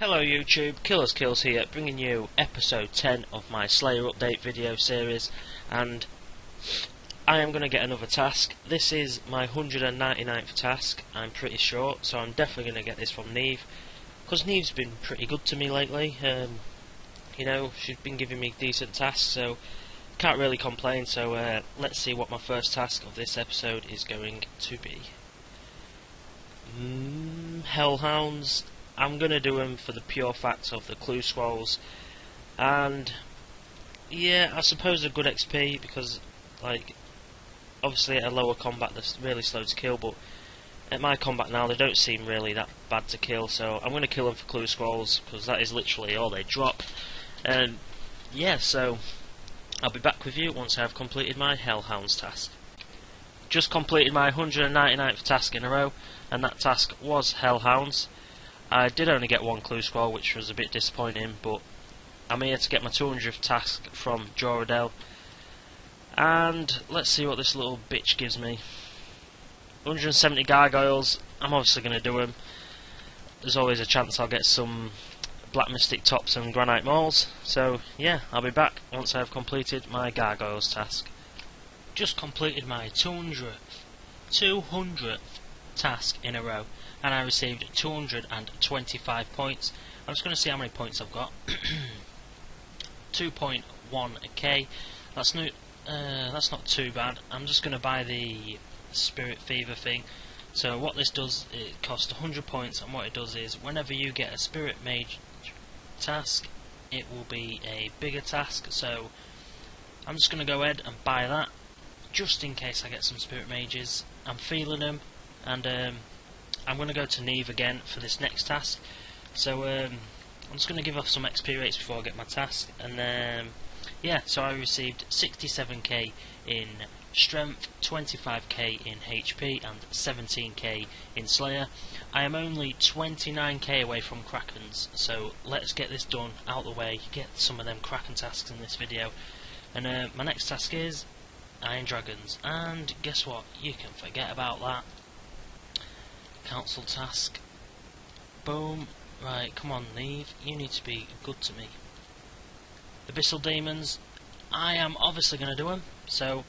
Hello YouTube, Killers Kills here, bringing you episode 10 of my Slayer update video series, and I am going to get another task. This is my 199th task, I'm pretty sure, so I'm definitely going to get this from Neve, because Neve's been pretty good to me lately. You know, she's been giving me decent tasks, so can't really complain. So let's see what my first task of this episode is going to be. Hellhounds. I'm going to do them for the pure fact of the clue scrolls, and yeah, I suppose they're good XP because, like, obviously at a lower combat they're really slow to kill, but at my combat now they don't seem really that bad to kill, so I'm going to kill them for clue scrolls because that is literally all they drop. And yeah, so I'll be back with you once I have completed my Hellhounds task. Just completed my 199th task in a row, and that task was Hellhounds. I did only get one clue scroll, which was a bit disappointing, but I'm here to get my 200th task from Joradel. And let's see what this little bitch gives me. 170 gargoyles. I'm obviously going to do them. There's always a chance I'll get some black mystic tops and granite mauls. So yeah, I'll be back once I've completed my gargoyles task. Just completed my 200th task in a row, and I received 225 points. I'm just going to see how many points I've got. 2.1k. That's not too bad. I'm just going to buy the Spirit Fever thing. So what this does, it costs 100 points, and what it does is whenever you get a Spirit Mage task, it will be a bigger task. So I'm just going to go ahead and buy that, just in case I get some Spirit Mages. I'm feeling them, and I'm going to go to Neve again for this next task. So I'm just going to give off some XP rates before I get my task, and yeah, so I received 67k in Strength, 25k in HP, and 17k in Slayer. I am only 29k away from Krakens, so let's get this done, out the way, get some of them Kraken tasks in this video. And my next task is Iron Dragons, and guess what, you can forget about that. Council task. Boom. Right, come on Neve, you need to be good to me. Abyssal Demons, I am obviously going to do them, so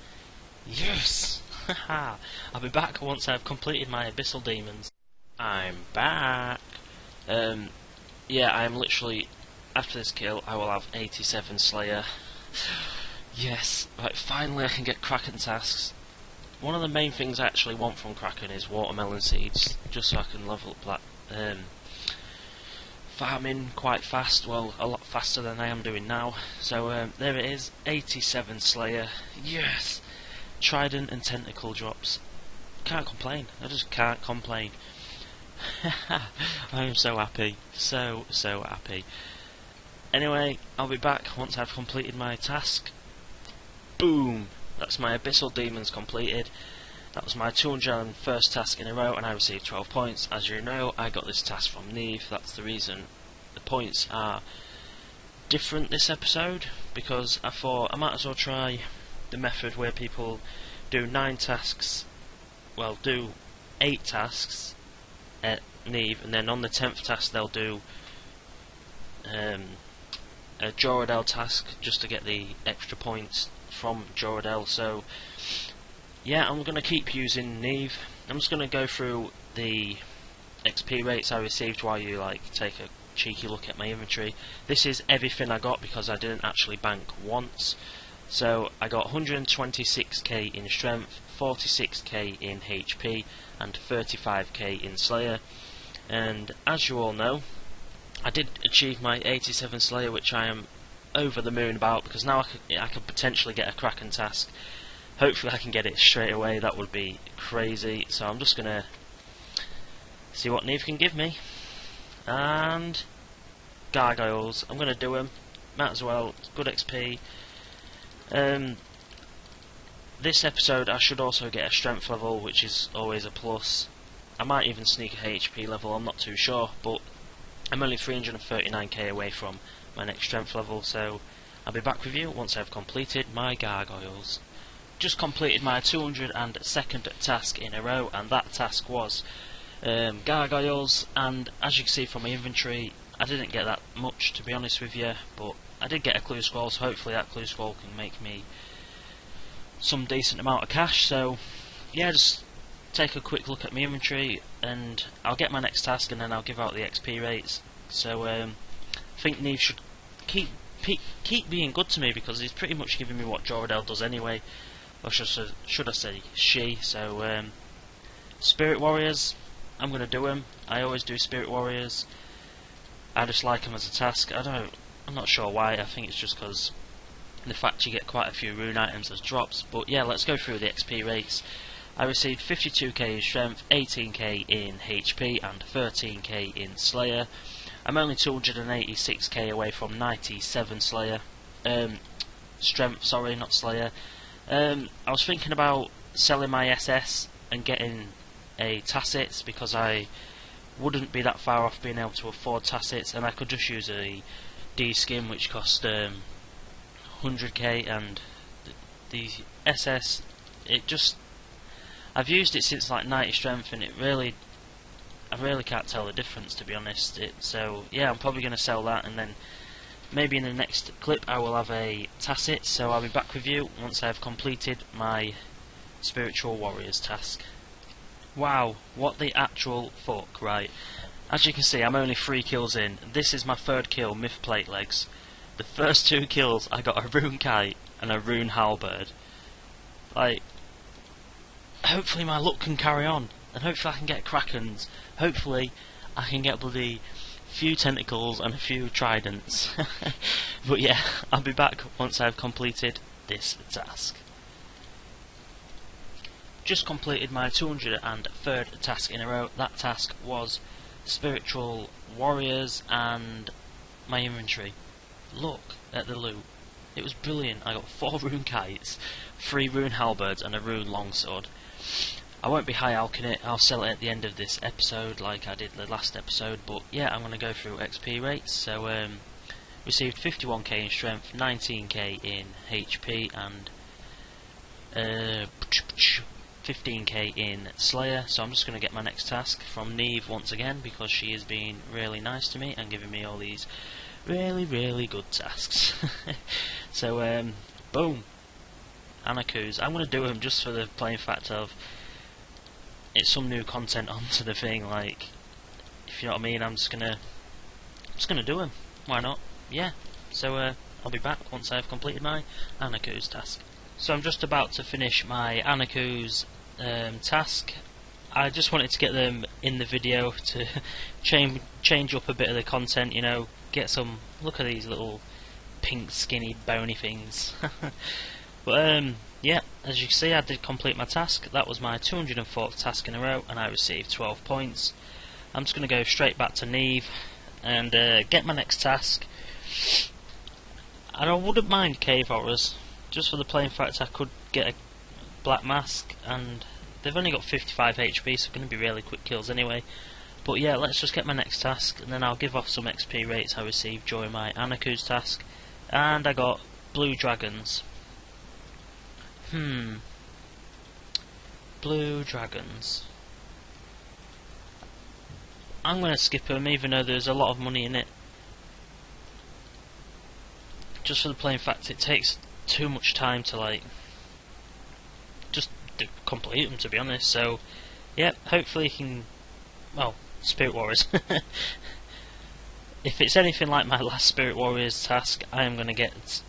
yes! Haha! I'll be back once I've completed my Abyssal Demons. I'm back! Yeah, I'm literally, after this kill, I will have 87 Slayer. Yes! Right, finally I can get Kraken tasks. One of the main things I actually want from Kraken is watermelon seeds, just so I can level up that farming quite fast, well, a lot faster than I am doing now. So there it is, 87 Slayer, yes! Trident and Tentacle drops. Can't complain, I just can't complain. I am so happy, so happy. Anyway, I'll be back once I've completed my task. Boom! That's my Abyssal Demons completed. That was my 201st task in a row, and I received 12 points. As you know, I got this task from Neve. That's the reason the points are different this episode, because I thought I might as well try the method where people do 9 tasks, well, do 8 tasks at Neve, and then on the 10th task they'll do a Joradel task just to get the extra points from Joradel. So yeah, I'm going to keep using Neve. I'm just going to go through the XP rates I received while you take a cheeky look at my inventory. This is everything I got because I didn't actually bank once. So I got 126k in Strength, 46k in HP, and 35k in Slayer. And as you all know, I did achieve my 87 Slayer, which I am over the moon about, because now I could potentially get a Kraken task. Hopefully I can get it straight away, that would be crazy. So I'm just going to see what Neve can give me. And gargoyles, I'm going to do them, might as well, good XP. This episode I should also get a strength level, which is always a plus. I might even sneak a HP level, I'm not too sure, but I'm only 339k away from my next strength level, so I'll be back with you once I've completed my gargoyles. Just completed my 202nd task in a row, and that task was gargoyles, and as you can see from my inventory, I didn't get that much, to be honest with you, but I did get a clue scroll, so hopefully that clue scroll can make me some decent amount of cash. So yeah, just take a quick look at my inventory and I'll get my next task and then I'll give out the XP rates. So I think Neve should keep being good to me, because he's pretty much giving me what Joradel does anyway, or should I say she. So Spirit Warriors, I'm going to do them. I always do Spirit Warriors. I just like them as a task. I'm not sure why. I think it's just because the fact you get quite a few rune items as drops. But yeah, let's go through the XP rates. I received 52k in strength, 18k in HP and 13k in Slayer. I'm only 286k away from 97 Slayer. Strength, sorry, not Slayer. I was thinking about selling my SS and getting a Tacit, because I wouldn't be that far off being able to afford Tacits, and I could just use a D skin which cost 100k, and the SS, I've used it since like 90 strength, and I really can't tell the difference, to be honest. So yeah, I'm probably going to sell that, and then maybe in the next clip I will have a Tacit. So I'll be back with you once I've completed my Spiritual Warriors task. Wow, what the actual fuck, right? As you can see, I'm only 3 kills in. This is my 3rd kill, Myth Plate Legs. The first 2 kills, I got a Rune Kite and a Rune Halberd. Like, hopefully my luck can carry on, and hopefully I can get Krakens. Hopefully I can get bloody few tentacles and a few tridents. But yeah, I'll be back once I've completed this task. Just completed my 203rd task in a row. That task was Spiritual Warriors, and my inventory. Look at the loot. It was brilliant. I got 4 Rune Kites, 3 Rune Halberds and a Rune Longsword. I won't be high alching it. I'll sell it at the end of this episode like I did the last episode. But yeah, I'm going to go through XP rates. So received 51k in strength, 19k in HP and 15k in Slayer. So I'm just going to get my next task from Neve once again, because she is being really nice to me and giving me all these really good tasks. So boom, Anakus. I'm going to do them just for the plain fact of it's some new content onto the thing. Like, if you know what I mean, I'm just gonna do them. Why not? Yeah. So I'll be back once I've completed my Anakus task. So I'm just about to finish my Anakus task. I just wanted to get them in the video to change up a bit of the content, you know, get some, look at these little pink skinny bony things. But yeah, as you can see, I did complete my task. That was my 204th task in a row, and I received 12 points. I'm just going to go straight back to Neve and get my next task. And I wouldn't mind Cave Horrors, just for the plain fact I could get a Black Mask, and they've only got 55 HP, so going to be really quick kills anyway. But yeah, let's just get my next task, and then I'll give off some XP rates I received during my Anaku's task. And I got Blue Dragons. Blue Dragons. I'm going to skip them, even though there's a lot of money in it. Just for the plain fact it takes too much time to, like, just complete them, to be honest. So yeah, hopefully you can, well, Spirit Warriors. If it's anything like my last Spirit Warriors task, I am going to get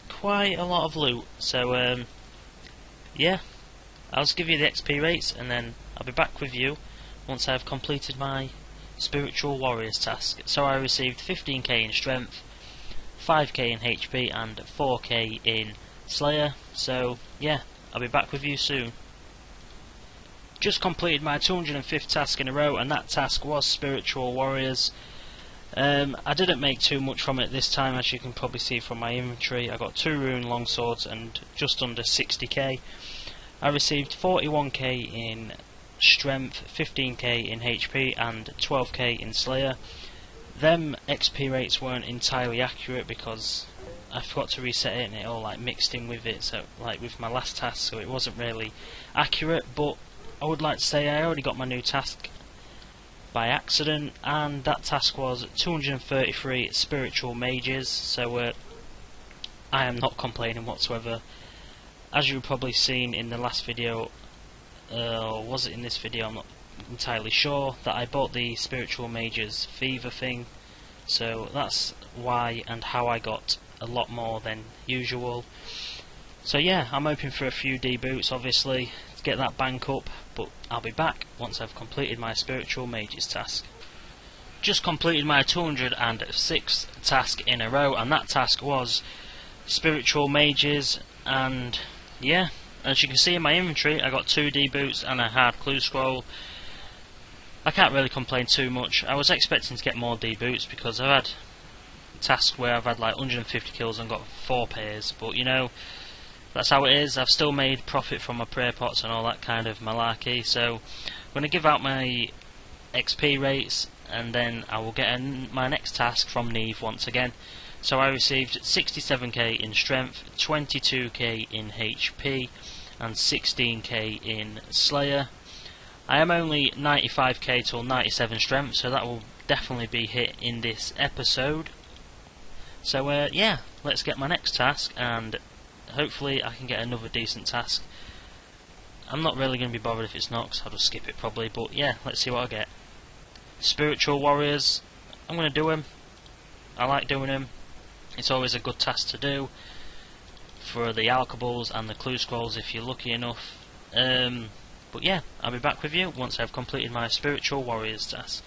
quite a lot of loot. So yeah, I'll just give you the XP rates, and then I'll be back with you once I've completed my Spiritual Warriors task. So I received 15k in strength, 5k in HP and 4k in Slayer. So yeah, I'll be back with you soon. Just completed my 205th task in a row, and that task was Spiritual Warriors. I didn't make too much from it this time, as you can probably see from my inventory. I got 2 Rune Longswords and just under 60k. I received 41k in strength, 15k in HP and 12k in Slayer. Them XP rates weren't entirely accurate because I forgot to reset it and it all like mixed in with it, so like with my last task, so it wasn't really accurate. But I would like to say I already got my new task by accident, and that task was 233 spiritual mages, so I am not complaining whatsoever. As you've probably seen in the last video, or was it in this video, I'm not entirely sure, that I bought the spiritual mages fever thing, so that's why and how I got a lot more than usual. So yeah, I'm hoping for a few D-boots obviously to get that bank up, but I'll be back once I've completed my spiritual mages task. Just completed my 206th task in a row, and that task was spiritual mages, and yeah, as you can see in my inventory, I got 2 D-boots and a hard clue scroll. I can't really complain too much. I was expecting to get more D-boots because I've had tasks where I've had like 150 kills and got 4 pairs, but you know, that's how it is. I've still made profit from my prayer pots and all that kind of malarkey, so I'm going to give out my XP rates, and then I will get my next task from Neve once again. So I received 67k in strength, 22k in HP, and 16k in Slayer. I am only 95k till 97 strength, so that will definitely be hit in this episode. So yeah, let's get my next task, and hopefully I can get another decent task. I'm not really going to be bothered if it's not, because I'll just skip it probably, but yeah, let's see what I get. Spiritual warriors, I'm going to do them. I like doing them. It's always a good task to do for the alkables and the clue scrolls if you're lucky enough. But yeah, I'll be back with you once I've completed my spiritual warriors task.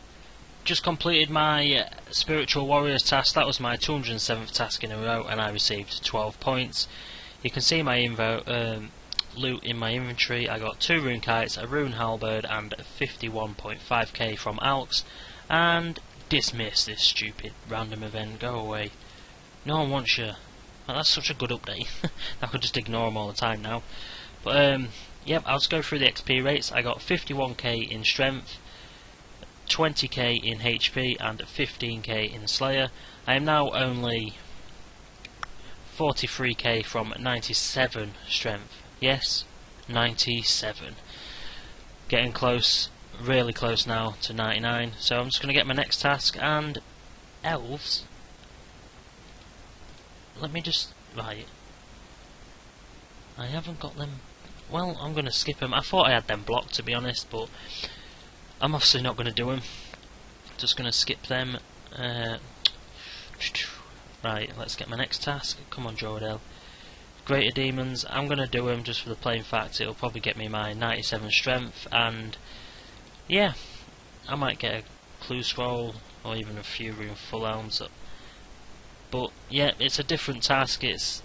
Just completed my spiritual warriors task. That was my 207th task in a row, and I received 12 points. You can see my loot in my inventory. I got 2 rune kites, a rune halberd, and 51.5k from Alks. And dismiss this stupid random event. Go away. No one wants you. Well, that's such a good update. I could just ignore them all the time now. But yep, I'll just go through the XP rates. I got 51k in strength, 20k in HP, and 15k in Slayer. I am now only 43k from 97 strength. Yes, 97. Getting close, really close now to 99. So I'm just going to get my next task, and elves. Let me just... right. I haven't got them... well, I'm going to skip them. I thought I had them blocked, to be honest, but I'm obviously not going to do them. Just going to skip them. Right, let's get my next task. Come on, Jordan. Greater Demons, I'm going to do them just for the plain fact it'll probably get me my 97 strength, and yeah, I might get a clue scroll or even a few rune full elms. But yeah, it's a different task. It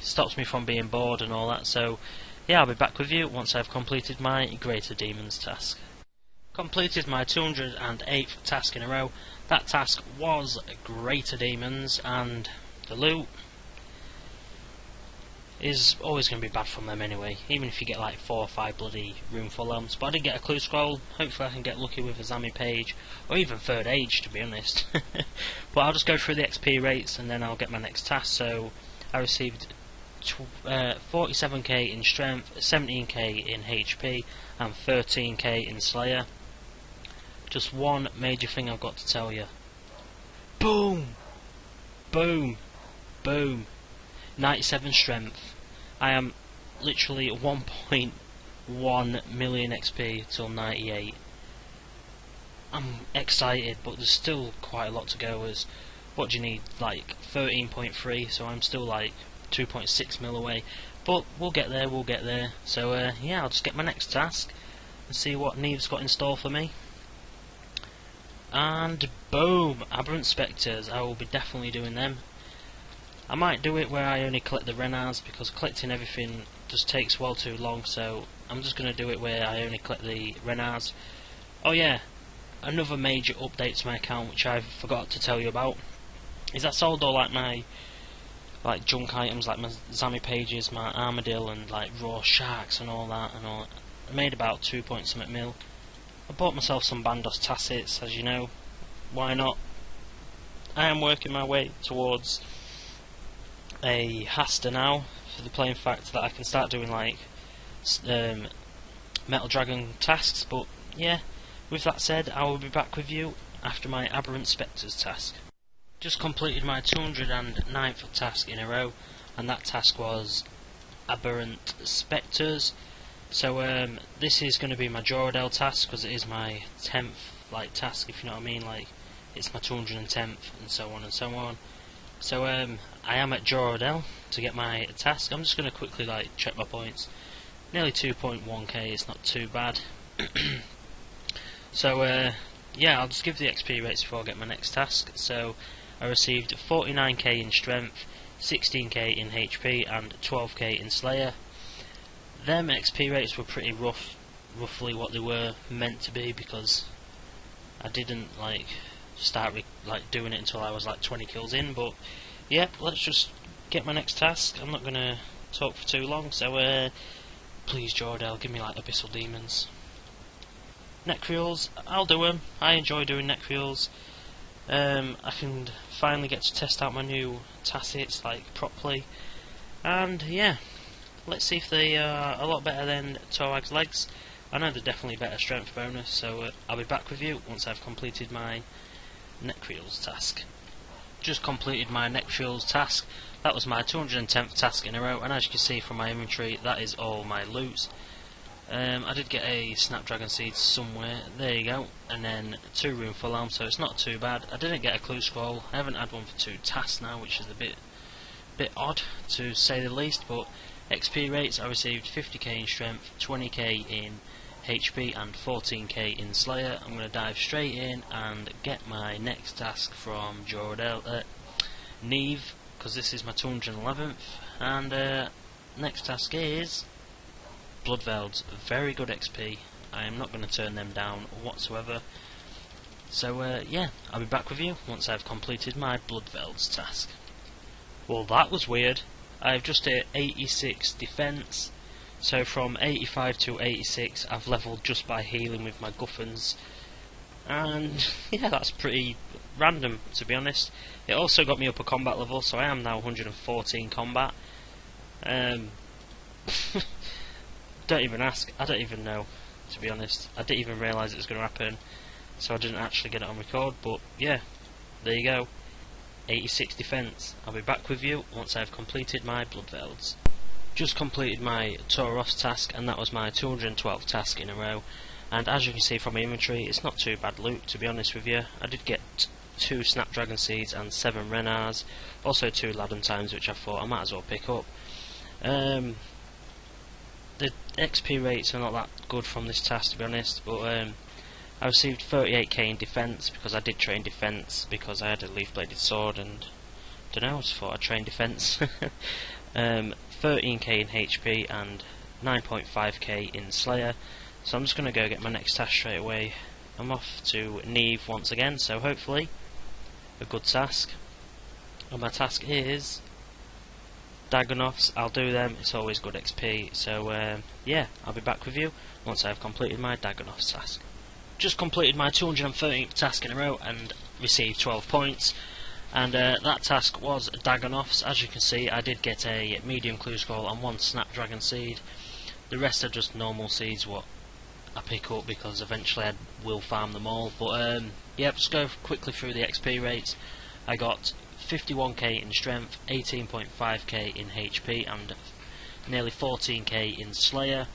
stops me from being bored and all that. So yeah, I'll be back with you once I've completed my Greater Demons task. Completed my 208th task in a row. That task was Greater Demons, and the loot is always going to be bad from them anyway, even if you get like 4 or 5 bloody rune full elms. But I did get a clue scroll. Hopefully I can get lucky with a Zami page, or even third age, to be honest. But I'll just go through the XP rates and then I'll get my next task. So I received 47k in strength, 17k in HP, and 13k in Slayer. Just one major thing I've got to tell you. Boom! Boom! Boom! 97 strength. I am literally 1.1 million XP till 98. I'm excited, but there's still quite a lot to go. As what do you need? Like 13.3, so I'm still like 2.6 mil away. But we'll get there, we'll get there. So yeah, I'll just get my next task and see what Neve's got in store for me. And boom! Aberrant Spectres. I will be definitely doing them. I might do it where I only collect the Renars, because collecting everything just takes well too long, so I'm just going to do it where I only collect the Renars. Oh yeah, another major update to my account which I forgot to tell you about is I sold all like my junk items, like my Zami pages, my Armadillo, and like raw sharks and all that, and all. I made about 2 point something mil. I bought myself some Bandos Tassets, as you know. Why not? I am working my way towards a Hasta now, for the plain fact that I can start doing like Metal Dragon tasks. But yeah, with that said, I will be back with you after my Aberrant Spectres task. Just completed my 209th task in a row, and that task was Aberrant Spectres. So this is going to be my Jordan task, because it is my 10th task, if you know what I mean. Like, it's my 210th and so on and so on. So I am at Jordan to get my task. I'm just going to quickly check my points. Nearly 2.1k, it's not too bad. So yeah, I'll just give the XP rates before I get my next task. So I received 49k in strength, 16k in HP and 12k in Slayer. Them XP rates were pretty roughly what they were meant to be, because I didn't start doing it until I was 20 kills in. But yeah, let's just get my next task. I'm not gonna talk for too long, so please Jordan, give me Abyssal Demons. Necreals, I'll do them. I enjoy doing Necreals. I can finally get to test out my new tacits properly, and yeah, let's see if they are a lot better than Torag's legs. I know they're definitely better strength bonus, so I'll be back with you once I've completed my Necreals task. Just completed my Necreals task. That was my 210th task in a row, and as you can see from my inventory, that is all my loot. I did get a Snapdragon Seed somewhere, there you go, and then 2 Rune Full Arm, so it's not too bad. I didn't get a Clue Scroll. I haven't had one for 2 tasks now, which is a bit odd to say the least. But XP rates, I received 50k in strength, 20k in HP and 14k in Slayer. I'm going to dive straight in and get my next task from Neve, because this is my 211th, and next task is Bloodvelds. Very good XP. I am not going to turn them down whatsoever. So yeah, I'll be back with you once I've completed my Bloodvelds task. Well, that was weird. I've just hit 86 defense, so from 85 to 86 I've leveled just by healing with my Guffins, and yeah, that's pretty random, to be honest. It also got me up a combat level, so I am now 114 combat. Don't even ask, I don't even know, to be honest. I didn't even realise it was going to happen, so I didn't actually get it on record. But yeah, there you go, 86 defense. I'll be back with you once I've completed my Bloodvelds. Just completed my Tauros task, and that was my 212th task in a row. And as you can see from my inventory, it's not too bad loot, to be honest with you. I did get 2 Snapdragon Seeds and 7 Renars, also 2 Ladon Times, which I thought I might as well pick up. The XP rates are not that good from this task, to be honest, but I received 38k in defense, because I did train defense, because I had a leaf bladed sword, and I don't know, I just thought I'd train defense. 13k in HP and 9.5k in Slayer. So I'm just going to go get my next task straight away. I'm off to Neve once again, so hopefully a good task. And my task is Dagonoths. I'll do them, it's always good XP. So yeah, I'll be back with you once I've completed my Dagonoths task. Just completed my 213th task in a row and received 12 points. And that task was Dagonoths. As you can see, I did get a medium clue scroll and 1 Snapdragon Seed. The rest are just normal seeds what I pick up, because eventually I will farm them all. But yeah, just go quickly through the XP rates. I got 51k in strength, 18.5k in HP and nearly 14k in Slayer.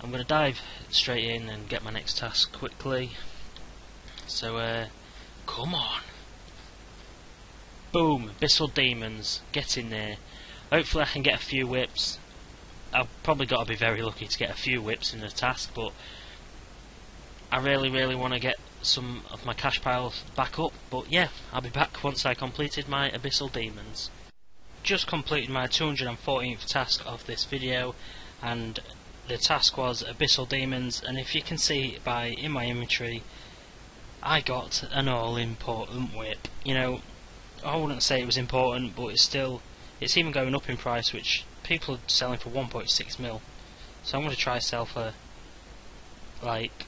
I'm going to dive straight in and get my next task quickly. So come on. Boom, Abyssal Demons, get in there. Hopefully I can get a few whips. I've probably got to be very lucky to get a few whips in the task, but I really want to get some of my cash piles back up. But yeah, I'll be back once I completed my Abyssal Demons. Just completed my 214th task of this video, and the task was Abyssal Demons, and if you can see by in my inventory, I got an all-important whip. You know, I wouldn't say it was important, but it's even going up in price, which people are selling for 1.6 mil. So I'm going to try sell for like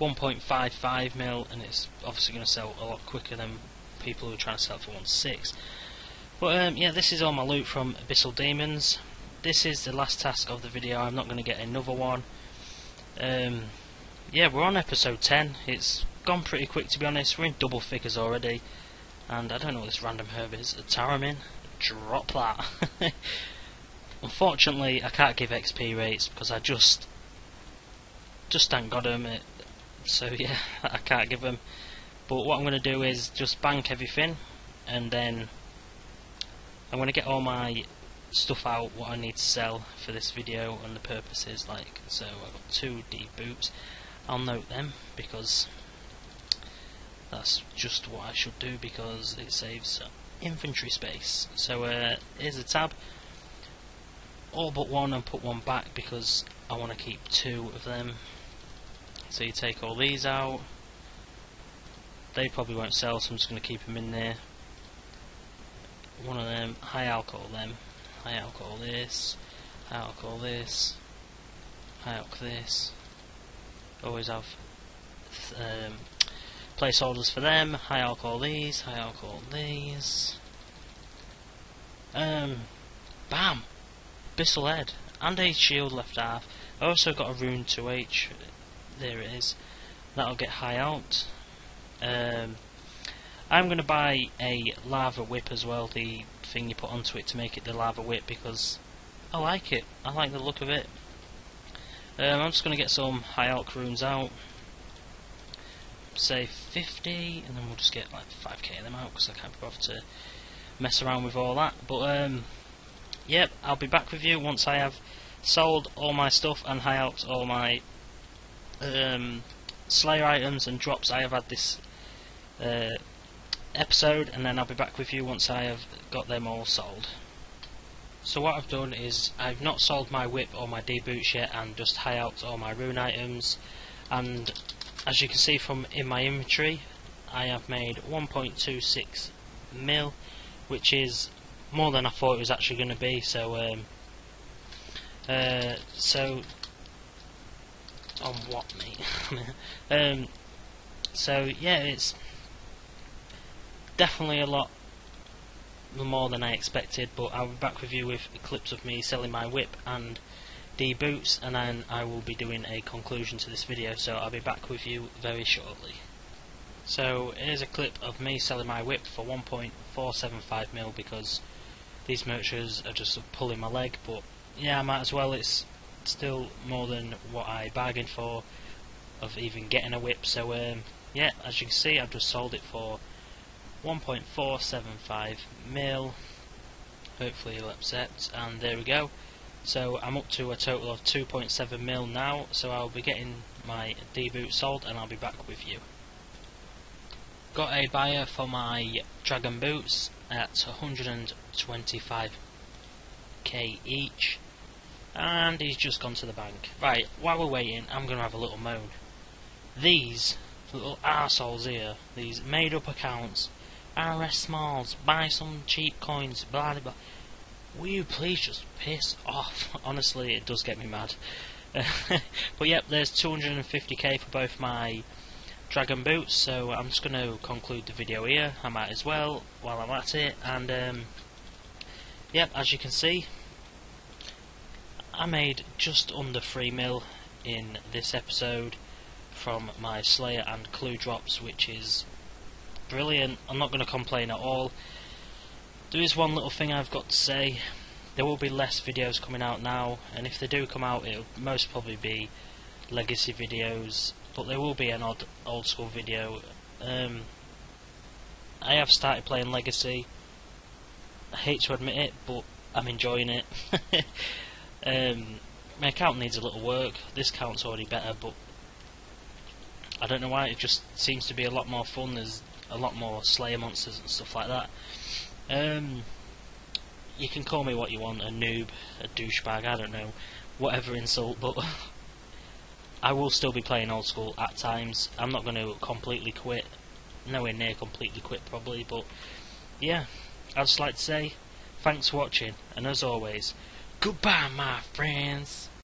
1.55 mil, and it's obviously going to sell a lot quicker than people who are trying to sell for 1.6. But yeah, this is all my loot from Abyssal Demons. This is the last task of the video. I'm not going to get another one. yeah, we're on episode 10. It's gone pretty quick, to be honest. We're in double figures already. And I don't know what this random herb is. A Taramin? Drop that. Unfortunately, I can't give XP rates because I just ain't got them. So yeah, I can't give them. But what I'm going to do is just bank everything, and then I'm going to get all my stuff out, what I need to sell for this video and the purposes. Like, so I've got 2 D boots. I'll note them because that's just what I should do because it saves inventory space. So here's a tab. All but one, and put one back because I want to keep 2 of them. So you take all these out. They probably won't sell, so I'm just going to keep them in there. One of them, high alcohol them. High alcohol this. High alcohol this. High alcohol this. Always have placeholders for them. High alcohol these. High alcohol these. Bam! Bissell Head. And a shield left half. I also got a rune 2H. There it is. That'll get high out. I'm going to buy a lava whip as well, the thing you put onto it to make it the lava whip, because I like it. I like the look of it. I'm just going to get some high alc runes out. Say 50, and then we'll just get like 5k of them out because I can't be bothered to mess around with all that. But yep, I'll be back with you once I have sold all my stuff and high alc'd all my Slayer items and drops I have had this episode, and then I'll be back with you once I have got them all sold. So what I've done is I've not sold my whip or my D boots yet, and just high alc'd all my rune items, and as you can see from in my inventory I have made 1.26 mil, which is more than I thought it was actually going to be. So so on what, mate? So yeah, it's definitely a lot more than I expected, but I'll be back with you with clips of me selling my whip and D boots, and then I will be doing a conclusion to this video, so I'll be back with you very shortly. So here's a clip of me selling my whip for 1.475 mil because these merchants are just pulling my leg, but yeah, I might as well. It's still more than what I bargained for of even getting a whip. So yeah, as you can see, I've just sold it for 1.475 mil. Hopefully he'll accept, and there we go. So I'm up to a total of 2.7 mil now, so I'll be getting my D boot sold and I'll be back with you. Got a buyer for my dragon boots at 125k each, and he's just gone to the bank. Right, while we're waiting, I'm going to have a little moan. These little arseholes here, these made up accounts, RS Smalls, buy some cheap coins, blah blah blah. Will you please just piss off? Honestly, it does get me mad. But yep, there's 250k for both my dragon boots, so I'm just going to conclude the video here. I might as well while I'm at it. And yep, as you can see, I made just under 3 mil in this episode from my Slayer and Clue drops, which is brilliant. I'm not going to complain at all. There is one little thing I've got to say. There will be less videos coming out now, and if they do come out, it'll most probably be legacy videos, but there will be an odd old school video. I have started playing legacy. I hate to admit it, but I'm enjoying it. My account needs a little work. This account's already better, but I don't know why, it just seems to be a lot more fun. There's a lot more Slayer monsters and stuff like that. You can call me what you want, a noob, a douchebag, I don't know, whatever insult, but I will still be playing old school at times. I'm not going to completely quit, nowhere near completely quit probably, but yeah, I'd just like to say thanks for watching, and as always, goodbye my friends.